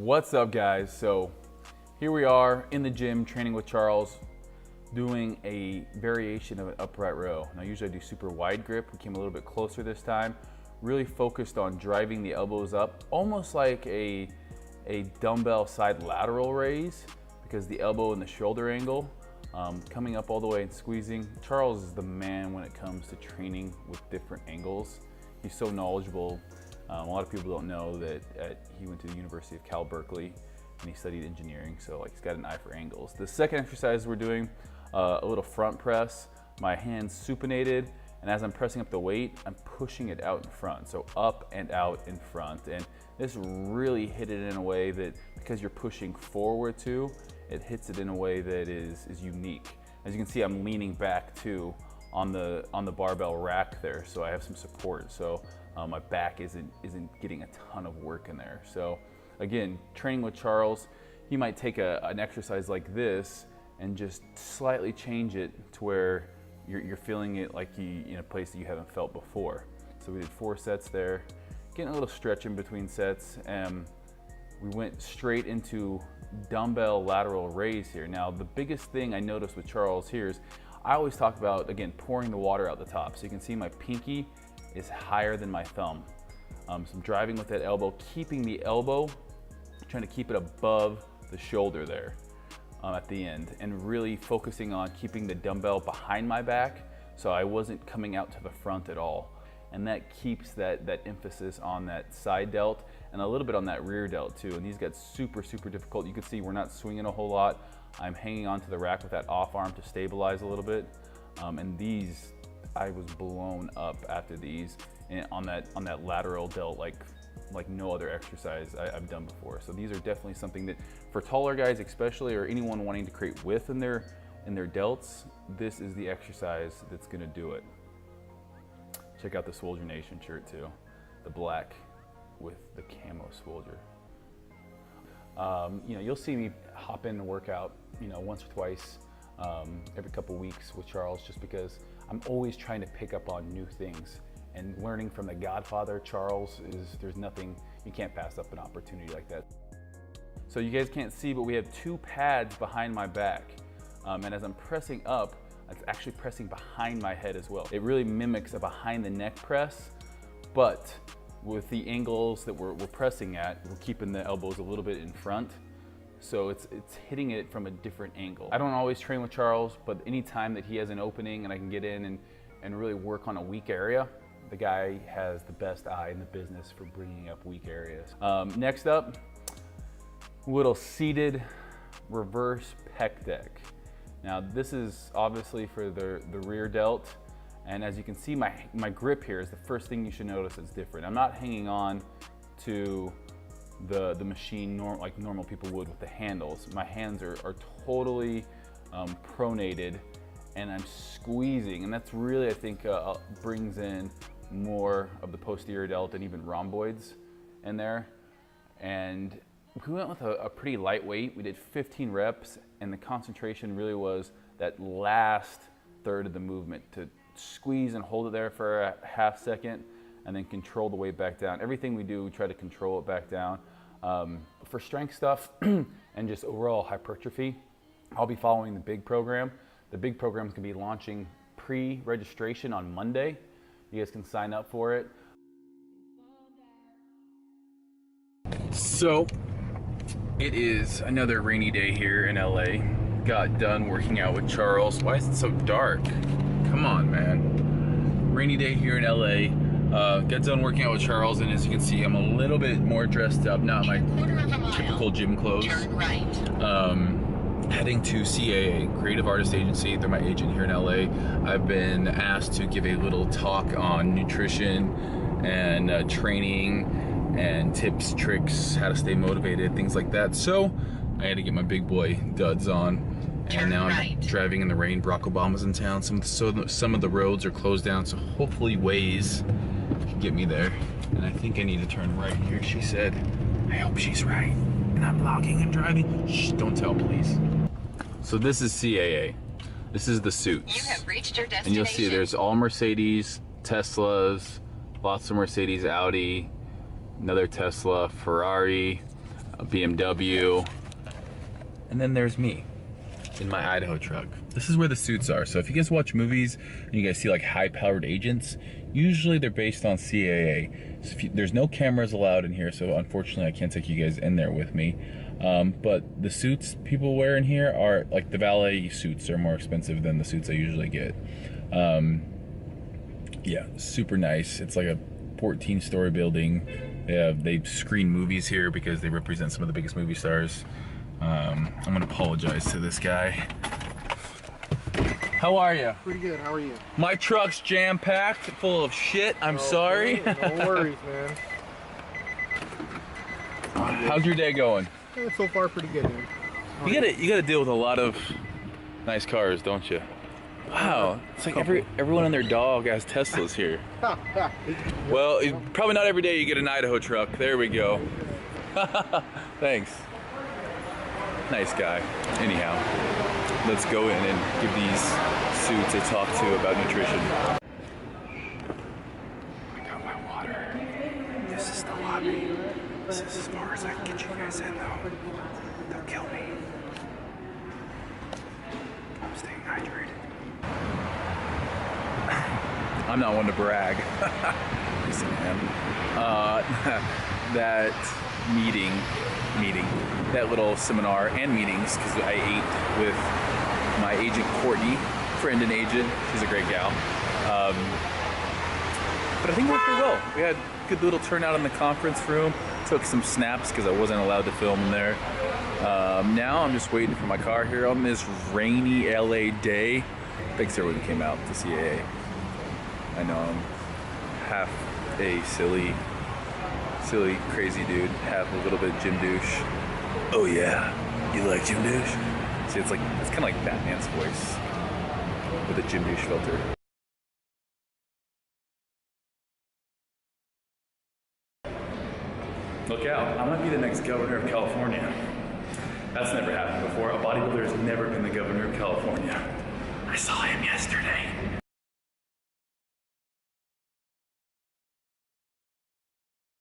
What's up, guys? So here we are in the gym training with Charles, doing a variation of an upright row. Now usually I do super wide grip. We came a little bit closer this time, really focused on driving the elbows up, almost like a dumbbell side lateral raise, because the elbow and the shoulder angle coming up all the way and squeezing. Charles is the man when it comes to training with different angles. He's so knowledgeable. A lot of people don't know that he went to the University of Cal Berkeley and he studied engineering, so he's got an eye for angles. The second exercise we're doing, a little front press. My hands supinated, and as I'm pressing up the weight, I'm pushing it out in front, so up and out in front. And this really hit it in a way that, because you're pushing forward too, it hits it in a way that is unique. As you can see, I'm leaning back too on the barbell rack there, so I have some support. So my back isn't getting a ton of work in there. So again, training with Charles, he might take an exercise like this and just slightly change it to where you're feeling it like you in a place that you haven't felt before. So we did 4 sets there, getting a little stretch in between sets, and we went straight into dumbbell lateral raise here. Now the biggest thing I noticed with Charles here is I always talk about, again, pouring the water out the top. So you can see my pinky is higher than my thumb. So I'm driving with that elbow, keeping the elbow, trying to keep it above the shoulder there at the end, and really focusing on keeping the dumbbell behind my back so I wasn't coming out to the front at all. And that keeps that emphasis on that side delt and a little bit on that rear delt too. And these get super, super difficult. You can see we're not swinging a whole lot. I'm hanging onto the rack with that off arm to stabilize a little bit. And these, I was blown up after these and on that lateral delt like no other exercise I've done before. So these are definitely something that for taller guys especially, or anyone wanting to create width in their delts, this is the exercise that's gonna do it. Check out the Swolger Nation shirt too, the black with the camo Swolger. You'll see me hop in and work out, once or twice every couple weeks with Charles, just because I'm always trying to pick up on new things. And learning from the Godfather, Charles, there's nothing, you can't pass up an opportunity like that. So you guys can't see, but we have 2 pads behind my back. And as I'm pressing up, it's actually pressing behind my head as well. It really mimics a behind the neck press, but with the angles that we're pressing at, we're keeping the elbows a little bit in front. So it's hitting it from a different angle. I don't always train with Charles, but anytime that he has an opening and I can get in and really work on a weak area, the guy has the best eye in the business for bringing up weak areas. Next up, little seated reverse pec deck. Now this is obviously for the rear delt, and as you can see, my grip here is the first thing you should notice is different. I'm not hanging on to the machine like normal people would with the handles. My hands are totally pronated, and I'm squeezing, and that's really, I think, brings in more of the posterior delt and even rhomboids in there. And we went with a pretty lightweight. We did 15 reps, and the concentration really was that last third of the movement, to squeeze and hold it there for a half second and then control the weight back down. Everything we do, we try to control it back down. For strength stuff and just overall hypertrophy, I'll be following the big program. The big program is going to be launching pre-registration on Monday. You guys can sign up for it. So it is another rainy day here in LA. Got done working out with Charles. Why is it so dark? Come on, man. Rainy day here in LA. Got done working out with Charles, and as you can see, I'm a little bit more dressed up, not my typical gym clothes. Turn right. Heading to CAA, Creative Artist Agency. They're my agent here in LA. I've been asked to give a little talk on nutrition and training and tips, tricks, how to stay motivated, things like that. So I had to get my big boy duds on. And now I'm driving in the rain. Barack Obama's in town. Some of the roads are closed down, so hopefully Waze can get me there. And I think I need to turn right here, she said. I hope she's right. And I'm vlogging and driving. Shh, don't tell, please. So this is CAA. This is the suits. You have reached your destination. And you'll see there's all Mercedes, Teslas, lots of Mercedes, Audi, another Tesla, Ferrari, a BMW, and then there's me in my Idaho truck. This is where the suits are. So if you guys watch movies and you guys see like high-powered agents, usually they're based on CAA. So there's no cameras allowed in here, so unfortunately I can't take you guys in there with me. But the suits people wear in here are like the valet suits are more expensive than the suits I usually get. Yeah, super nice. It's like a 14-story building. They screen movies here because they represent some of the biggest movie stars. I'm gonna apologize to this guy. How are you? Pretty good, how are you? My truck's jam-packed, full of shit. I'm sorry. No worries, man. How's your day going? Yeah, so far, pretty good, man. You gotta deal with a lot of nice cars, don't you? Wow, it's like everyone and their dog has Teslas here. Well, probably not every day you get an Idaho truck. There we go. Thanks. Nice guy. Anyhow, let's go in and give these suits a talk to about nutrition. I got my water. This is the lobby. This is as far as I can get you guys in, though. They'll kill me. I'm staying hydrated. I'm not one to brag. Yes, I am. That meeting, that little seminar and meetings, because I ate with my agent Courtney, friend and agent. She's a great gal. But I think it worked pretty well. We had a good little turnout in the conference room. Took some snaps because I wasn't allowed to film in there. Now I'm just waiting for my car here on this rainy LA day. Thanks everyone who came out to CAA. I know I'm half a silly, crazy dude, half a little bit Jim Douche. Oh yeah, you like Jim Douche? See, it's kind of like Batman's voice with a Jim Douche filter. Look out, I might be the next governor of California. That's never happened before. A bodybuilder has never been the governor of California. I saw him yesterday.